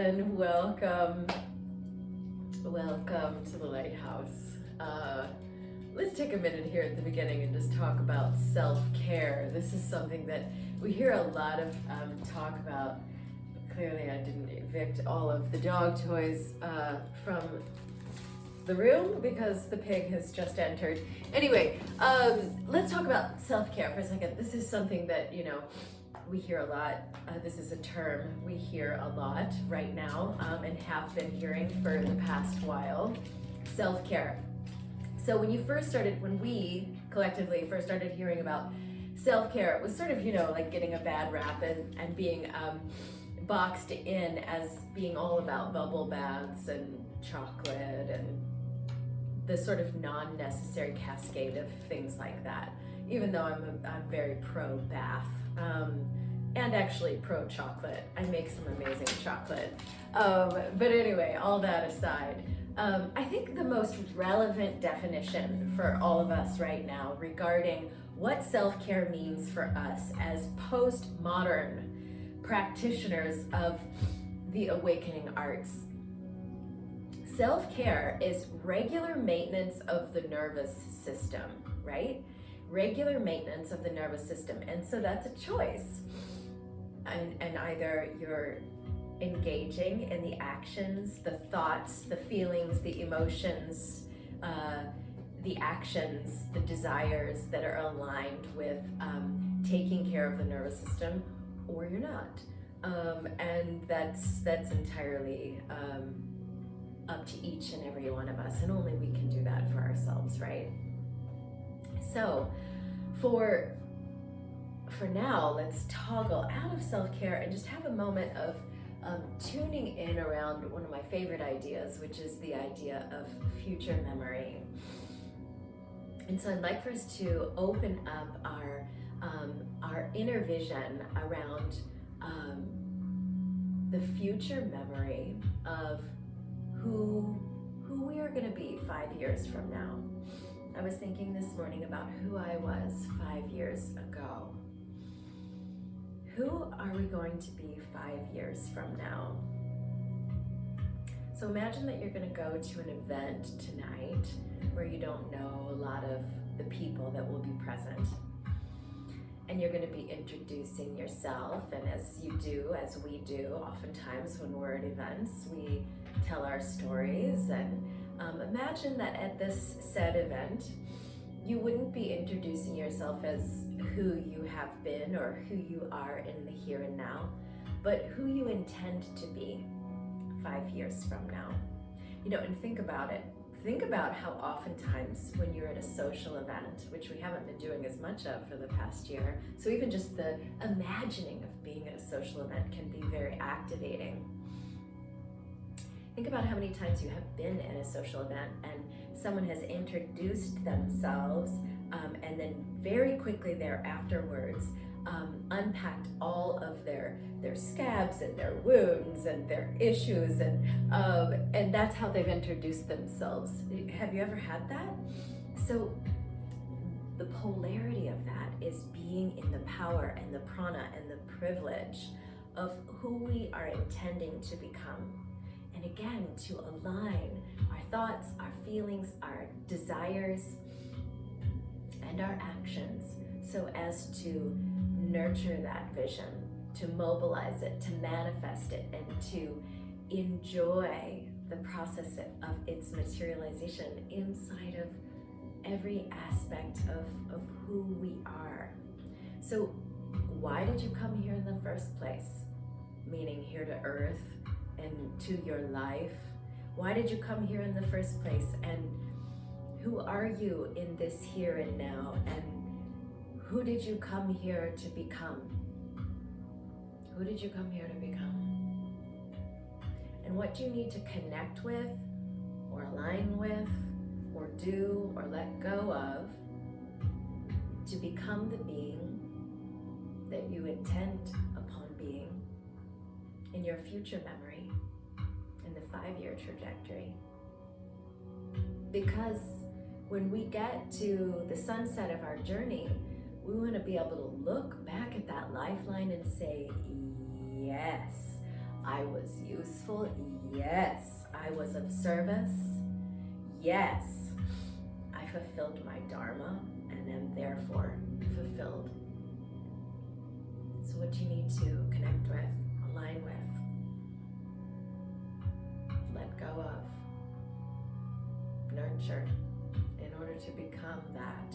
And welcome to the lighthouse. Let's take a minute here at the beginning and just talk about self-care. This is something that we hear a lot of talk about. Clearly I didn't evict all of the dog toys from the room because the pig has just entered. Anyway, let's talk about self-care for a second. This is something that, we hear a lot. This is a term we hear a lot right now and have been hearing for the past while. Self-care. So when we collectively first started hearing about self-care, it was sort of, like getting a bad rap and being boxed in as being all about bubble baths and chocolate and the sort of non-necessary cascade of things like that. Even though I'm very pro-bath. And actually pro-chocolate. I make some amazing chocolate. But anyway, all that aside, I think the most relevant definition for all of us right now regarding what self-care means for us as postmodern practitioners of the awakening arts. Self-care is regular maintenance of the nervous system, right? Regular maintenance of the nervous system. And so that's a choice. And either you're engaging in the actions, the thoughts, the feelings, the emotions, the actions, the desires that are aligned with taking care of the nervous system, or you're not. And that's entirely up to each and every one of us, and only we can do that for ourselves, right? So for now, let's toggle out of self-care and just have a moment of tuning in around one of my favorite ideas, which is the idea of future memory. And so I'd like for us to open up our inner vision around the future memory of who we are going to be 5 years from now. I was thinking this morning about who I was 5 years ago. Who are we going to be 5 years from now? So imagine that you're going to go to an event tonight where you don't know a lot of the people that will be present. And you're going to be introducing yourself, and as we do, oftentimes when we're at events, we tell our stories. And imagine that at this said event, you wouldn't be introducing yourself as who you have been or who you are in the here and now, but who you intend to be 5 years from now. And think about it. Think about how oftentimes when you're at a social event, which we haven't been doing as much of for the past year, so even just the imagining of being at a social event can be very activating. Think about how many times you have been at a social event and someone has introduced themselves and then very quickly afterwards unpacked all of their scabs and their wounds and their issues, and that's how they've introduced themselves. Have you ever had that? So the polarity of that is being in the power and the prana and the privilege of who we are intending to become. And again, to align our thoughts, our feelings, our desires, and our actions so as to nurture that vision, to mobilize it, to manifest it, and to enjoy the process of its materialization inside of every aspect of who we are. So why did you come here in the first place? Meaning here to earth and to your life. Why did you come here in the first place? And who are you in this here and now? And who did you come here to become? Who did you come here to become? And what do you need to connect with, or align with, or do, or let go of to become the being that you intend upon being in your future memory, in the 5-year trajectory? Because when we get to the sunset of our journey, we want to be able to look back at that lifeline and say, yes, I was useful. Yes. I was of service. Yes. I fulfilled my dharma and am therefore fulfilled. So what do you need to connect with, align with, let go of, nurture in order to become that?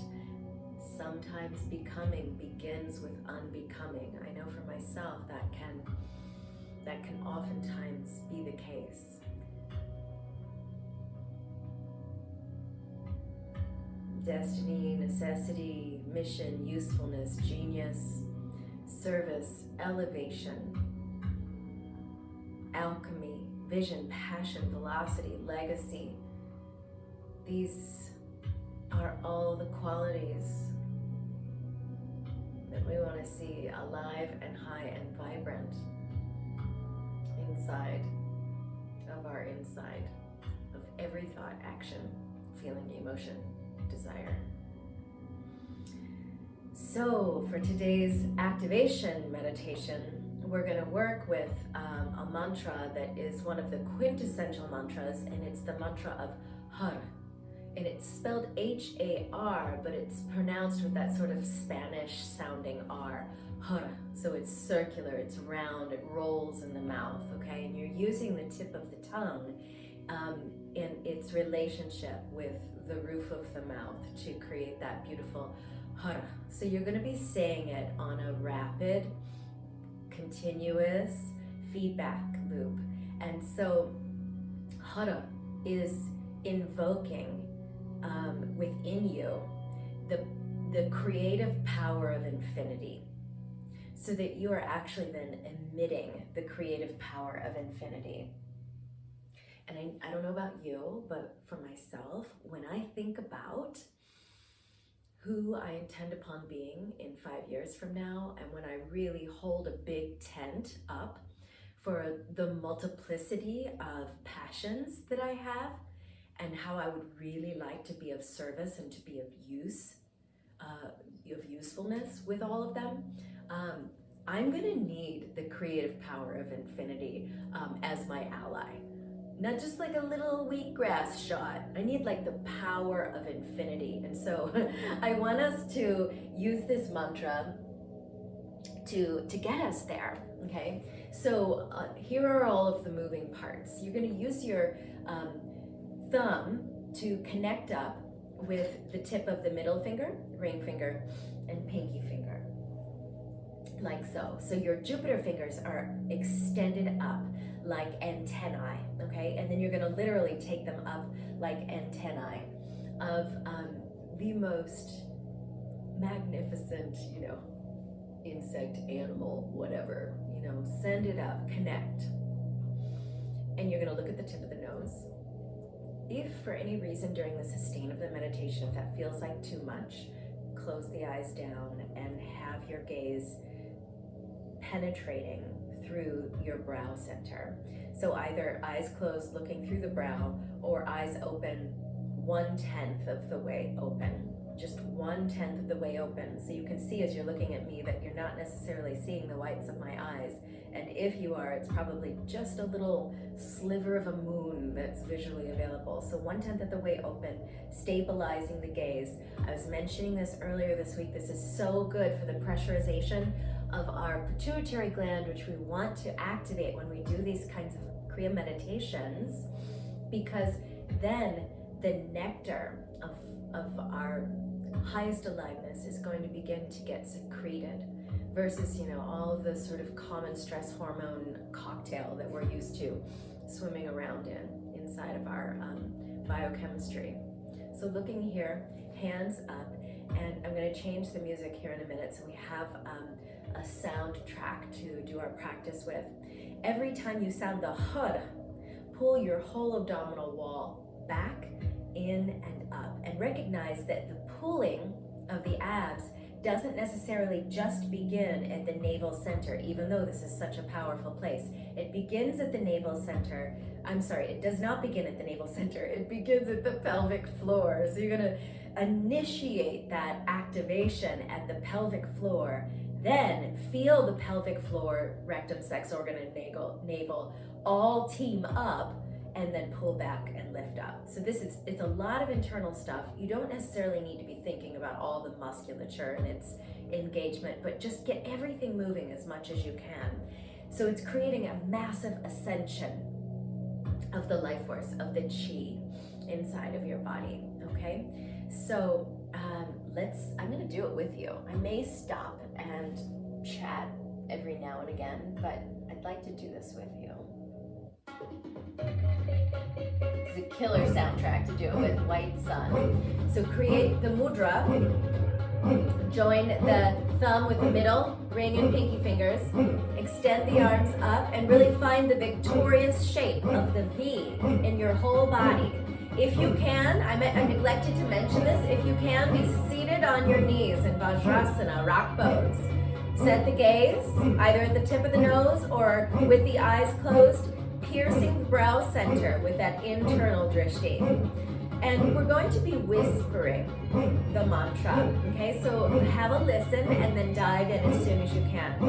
Sometimes becoming begins with unbecoming. I know for myself that can oftentimes be the case. Destiny, necessity, mission, usefulness, genius, service, elevation, alchemy, vision, passion, velocity, legacy. These are all the qualities that we want to see alive and high and vibrant inside of our inside, of every thought, action, feeling, emotion, desire. So for today's activation meditation, we're going to work with a mantra that is one of the quintessential mantras, and it's the mantra of Har. And it's spelled H-A-R, but it's pronounced with that sort of Spanish sounding R. Har. So it's circular, it's round, it rolls in the mouth, okay? And you're using the tip of the tongue in its relationship with the roof of the mouth to create that beautiful Har. So you're going to be saying it on a rapid, continuous feedback loop. And so Har is invoking within you the creative power of infinity, so that you are actually then emitting the creative power of infinity. And I don't know about you, but for myself, when I think about who I intend upon being in 5 years from now, and when I really hold a big tent up for the multiplicity of passions that I have, and how I would really like to be of service and to be of use, of usefulness with all of them, I'm gonna need the creative power of infinity as my ally. Not just like a little wheatgrass shot. I need like the power of infinity. And so I want us to use this mantra to get us there, okay? So here are all of the moving parts. You're gonna use your thumb to connect up with the tip of the middle finger, ring finger, and pinky finger, like so. So your Jupiter fingers are extended up like antennae, okay? And then you're gonna literally take them up like antennae of the most magnificent, insect, animal, whatever, send it up, connect. And you're gonna look at the tip of the nose. If for any reason during the sustain of the meditation, if that feels like too much, close the eyes down and have your gaze penetrating through your brow center. So either eyes closed looking through the brow, or eyes open 1/10 of the way open. Just 1/10 of the way open. So you can see as you're looking at me that you're not necessarily seeing the whites of my eyes. And if you are, it's probably just a little sliver of a moon that's visually available. So 1/10 of the way open, stabilizing the gaze. I was mentioning this earlier this week. This is so good for the pressurization of our pituitary gland, which we want to activate when we do these kinds of Kriya meditations, because then the nectar of our highest aliveness is going to begin to get secreted, versus all of the sort of common stress hormone cocktail that we're used to swimming around inside of our biochemistry. So looking here, hands up, and I'm going to change the music here in a minute so we have a soundtrack to do our practice with. Every time you sound the Har, pull your whole abdominal wall back, in and up, and recognize that the pulling of the abs doesn't necessarily just begin at the navel center, even though this is such a powerful place. It begins at the navel center. I'm sorry, it does not begin at the navel center. It begins at the pelvic floor. So you're gonna initiate that activation at the pelvic floor, Then feel the pelvic floor, rectum, sex organ, and navel all team up, and then pull back and lift up. So it's a lot of internal stuff. You don't necessarily need to be thinking about all the musculature and its engagement, but just get everything moving as much as you can. So it's creating a massive ascension of the life force, of the chi inside of your body, okay? So I'm gonna do it with you. I may stop and chat every now and again, but I'd like to do this with you. It's a killer soundtrack to do it with, White Sun. So create the mudra, join the thumb with the middle, ring and pinky fingers, extend the arms up, and really find the victorious shape of the V in your whole body. If you can, I neglected to mention this, if you can, be seated on your knees in Vajrasana, rock pose. Set the gaze, either at the tip of the nose or with the eyes closed, piercing the brow center with that internal drishti. And we're going to be whispering the mantra, okay? So have a listen and then dive in as soon as you can.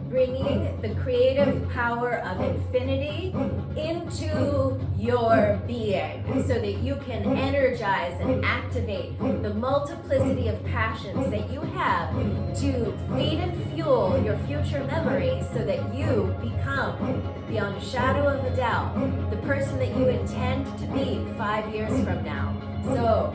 Bringing the creative power of infinity into your being so that you can energize and activate the multiplicity of passions that you have to feed and fuel your future memories so that you become, beyond a shadow of a doubt, the person that you intend to be 5 years from now. So,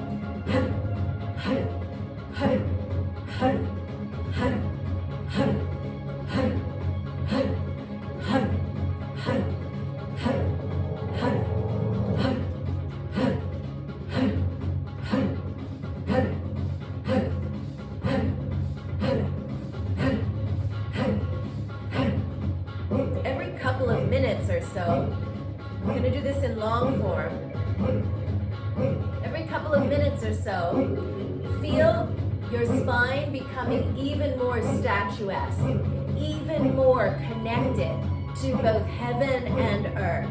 every couple of minutes or so, we're going to do this in long form. Every couple of minutes or so, feel your spine becoming even more statuesque, even more connected to both heaven and earth,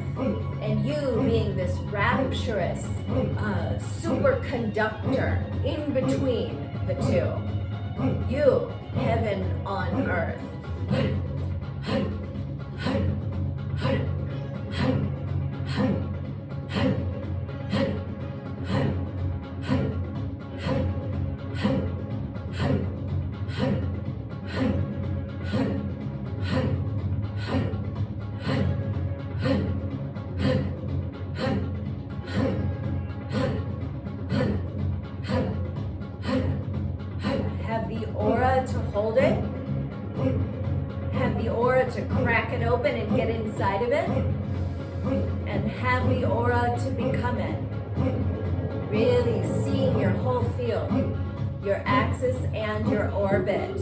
and you being this rapturous superconductor in between the two. You, heaven on earth. Have the aura to hold it. Have the aura to crack it open and get inside of it. And have the aura to become it. Really seeing your whole field, your axis and your orbit.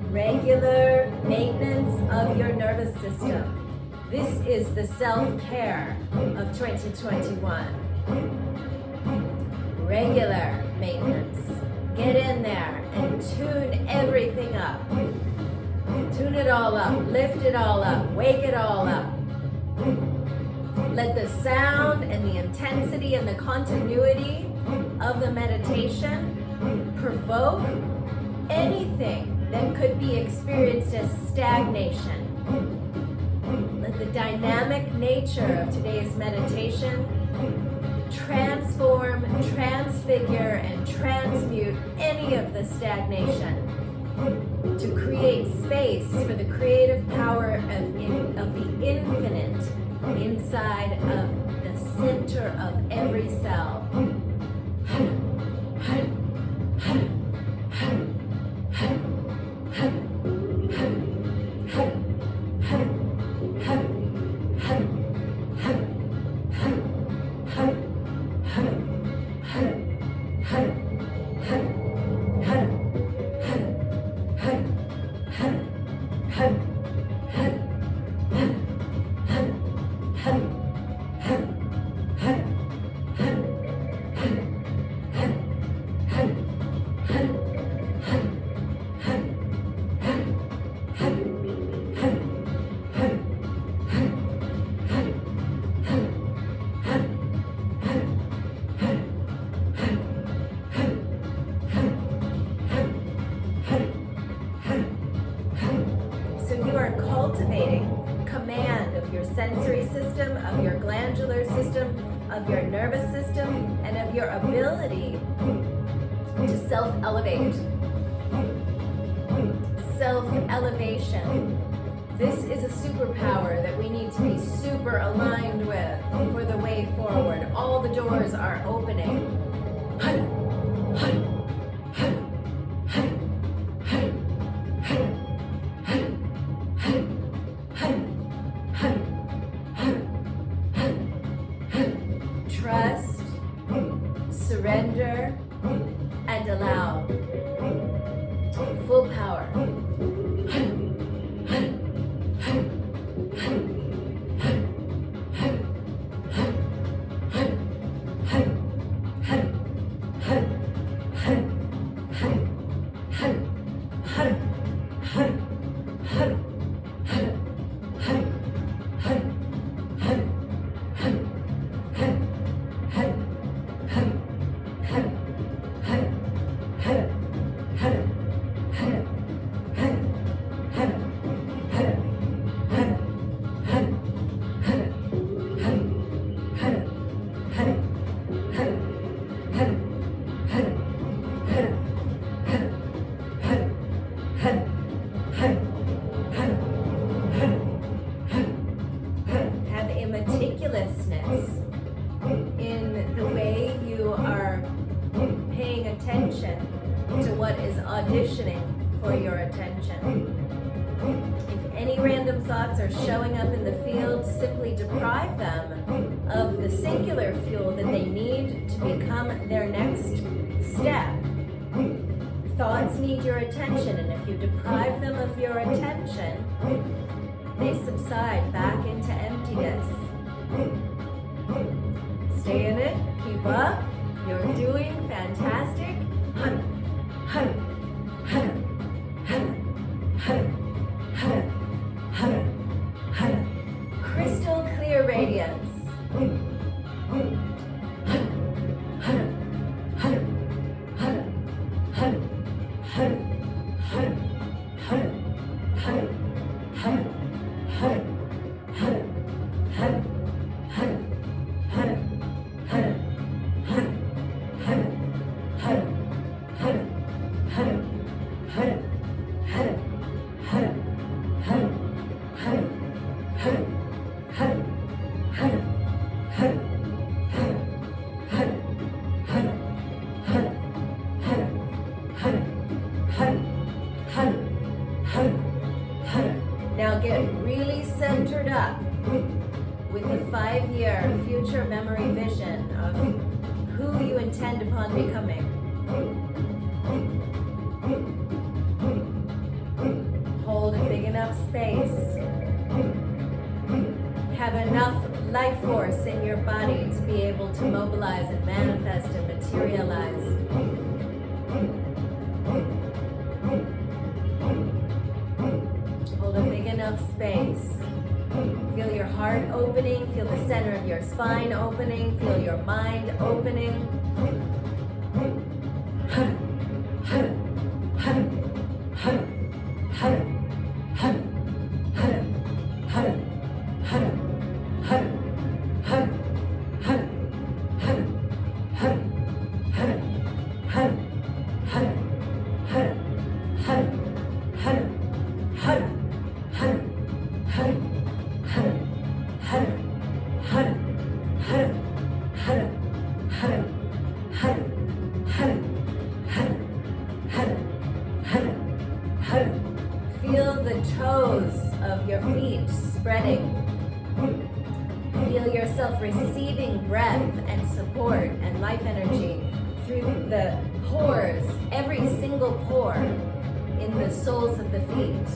Regular maintenance of your nervous system. This is the self-care of 2021. Regular maintenance. Get in there and tune everything up. Tune it all up, lift it all up, wake it all up. Let the sound and the intensity and the continuity of the meditation provoke anything that could be experienced as stagnation. Let the dynamic nature of today's meditation transform, transfigure, and transmute any of the stagnation to create space for the creative power of the infinite inside of the center of every cell. Cultivating command of your sensory system, of your glandular system, of your nervous system, and of your ability to self-elevate. Self-elevation. This is a superpower that we need to be super aligned with for the way forward. All the doors are opening. Trust, surrender, and allow. Full power. Have a meticulousness in the way you are paying attention to what is auditioning for your attention. If any random thoughts are showing up in the field, simply deprive them of the singular fuel that they need to become their next step. Thoughts need your attention, and if you deprive them of your attention, they subside back into emptiness. Stay in it, keep up, you're doing fantastic. Crystal clear radiance. Now get really centered up with the 5-year future memory vision of who you intend upon becoming. Hold a big enough space. Have enough life force in your body to be able to mobilize and manifest and materialize. Hold a big enough space. Feel your heart opening, feel the center of your spine opening, feel your mind opening. Feel the toes of your feet spreading. Feel yourself receiving breath and support and life energy through the pores, every single pore in the soles of the feet.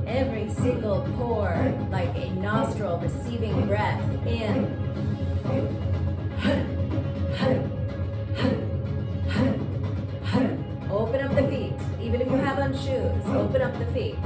Every single pore like a nostril receiving breath in. Open up the feet. Even if you have on shoes, open up the feet.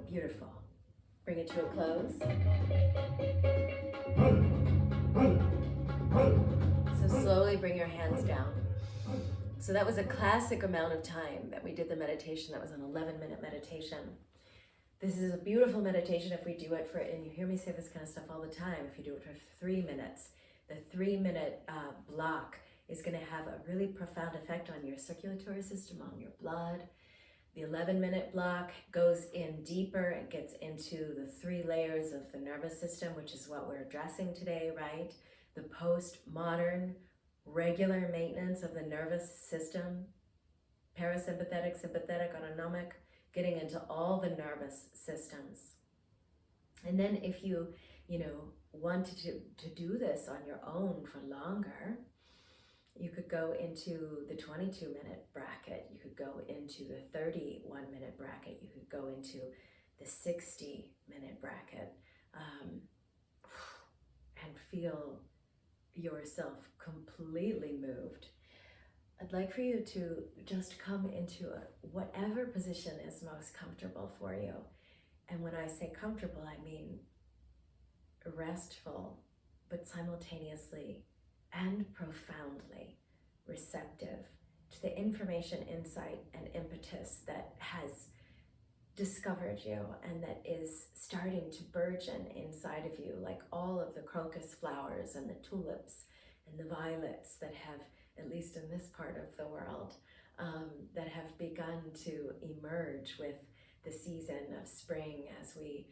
Beautiful. Bring it to a close. So slowly bring your hands down. So that was a classic amount of time that we did the meditation. That was an 11-minute meditation. This is a beautiful meditation if we do it for, and you hear me say this kind of stuff all the time, if you do it for 3 minutes. The 3-minute block is going to have a really profound effect on your circulatory system, on your blood. The 11-minute block goes in deeper. It gets into the 3 layers of the nervous system, which is what we're addressing today, right? The post-modern regular maintenance of the nervous system, parasympathetic, sympathetic, autonomic, getting into all the nervous systems. And then if you wanted to do this on your own for longer, you could go into the 22-minute bracket. You could go into the 31-minute bracket. You could go into the 60-minute bracket, and feel yourself completely moved. I'd like for you to just come into whatever position is most comfortable for you. And when I say comfortable, I mean restful, but simultaneously and profoundly receptive to the information, insight, and impetus that has discovered you and that is starting to burgeon inside of you, like all of the crocus flowers and the tulips and the violets that have, at least in this part of the world, that have begun to emerge with the season of spring, as we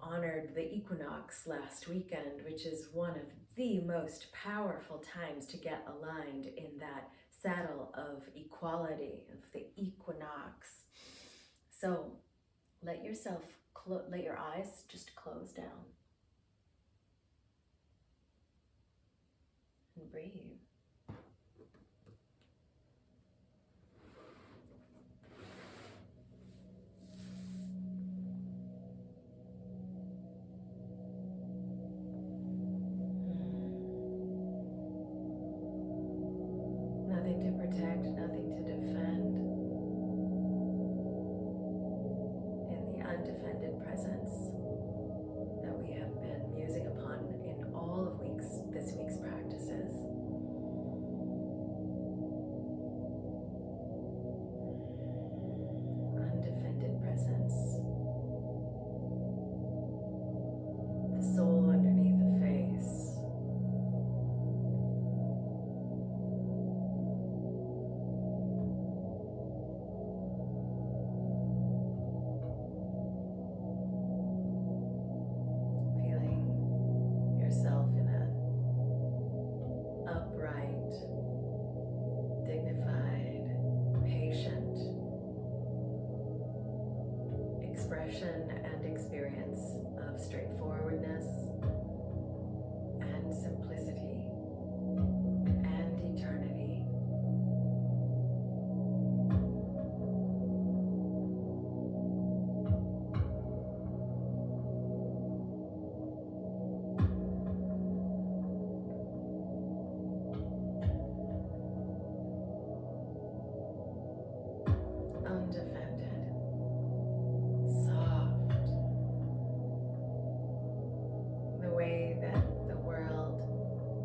honored the equinox last weekend, which is one of the most powerful times to get aligned in that saddle of equality, of the equinox. So let yourself, let your eyes just close down and breathe. Nothing to protect, nothing to defend. In the undefended presence that we have been musing upon in all of this week's practices. expression and experience of straightforwardness and simplicity and eternity. Undefended, soft, the way that the world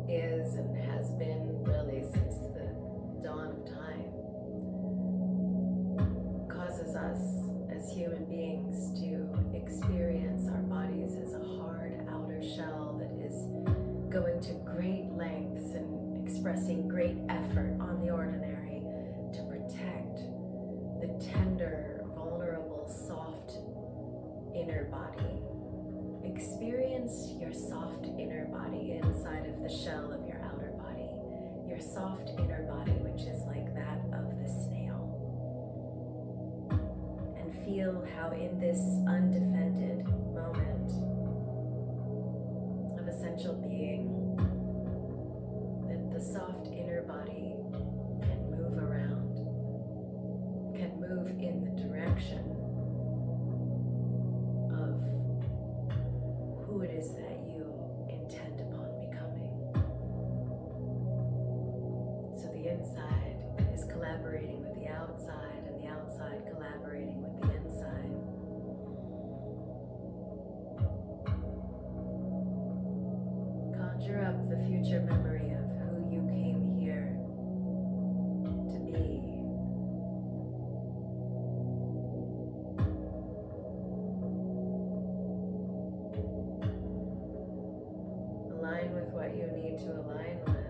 is and has been really since the dawn of time, causes us as human beings to experience our bodies as a hard outer shell that is going to great lengths and expressing great effort on the ordinary to protect the tender, vulnerable, soft inner body. Experience your soft inner body inside of the shell of your outer body. Your soft inner body, which is like that of the snail. And feel how in this undefended moment of essential being, that the soft inner body can move around, can move in the direction of who it is that you intend upon becoming. So the inside is collaborating with the outside, and the outside collaborating with the inside. Conjure up the future memory of who you came here to be. Align with what you need to align with.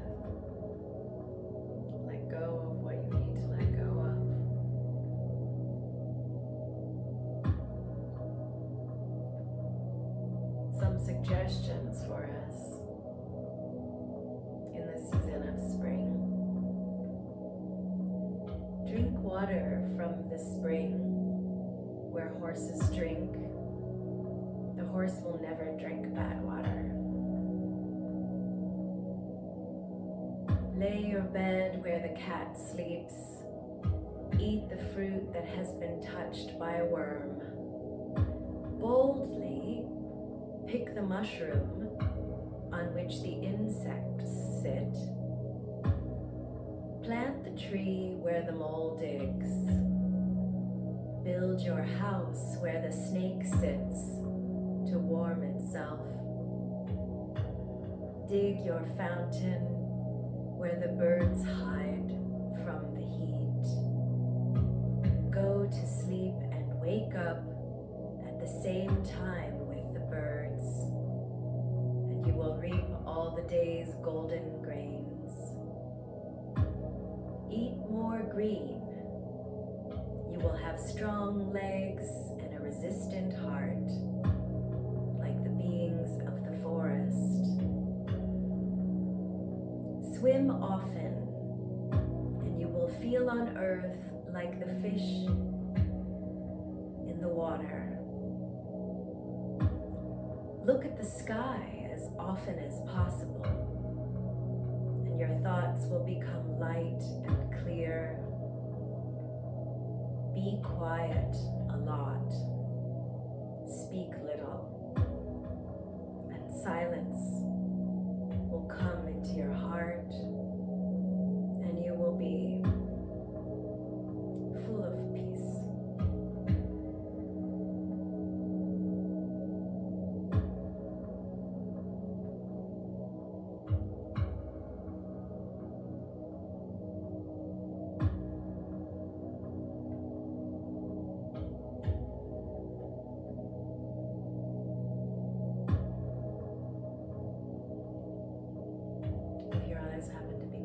Let go of what you need to let go of. Some suggestions for us in the season of spring. Drink water from the spring where horses drink. The horse will never drink bad water. Lay your bed where the cat sleeps. Eat the fruit that has been touched by a worm. Boldly pick the mushroom on which the insects sit. Plant the tree where the mole digs. Build your house where the snake sits to warm itself. Dig your fountain where the birds hide from the heat. Go to sleep and wake up at the same time with the birds, and you will reap all the day's golden grains. Eat more green. You will have strong legs and a resistant heart, like the beings of the forest. Swim often, and you will feel on earth like the fish in the water. Look at the sky as often as possible, and your thoughts will become light and clear. Be quiet a lot. Speak little, and silence will come into your heart, and you will be full of peace. If your eyes happen to be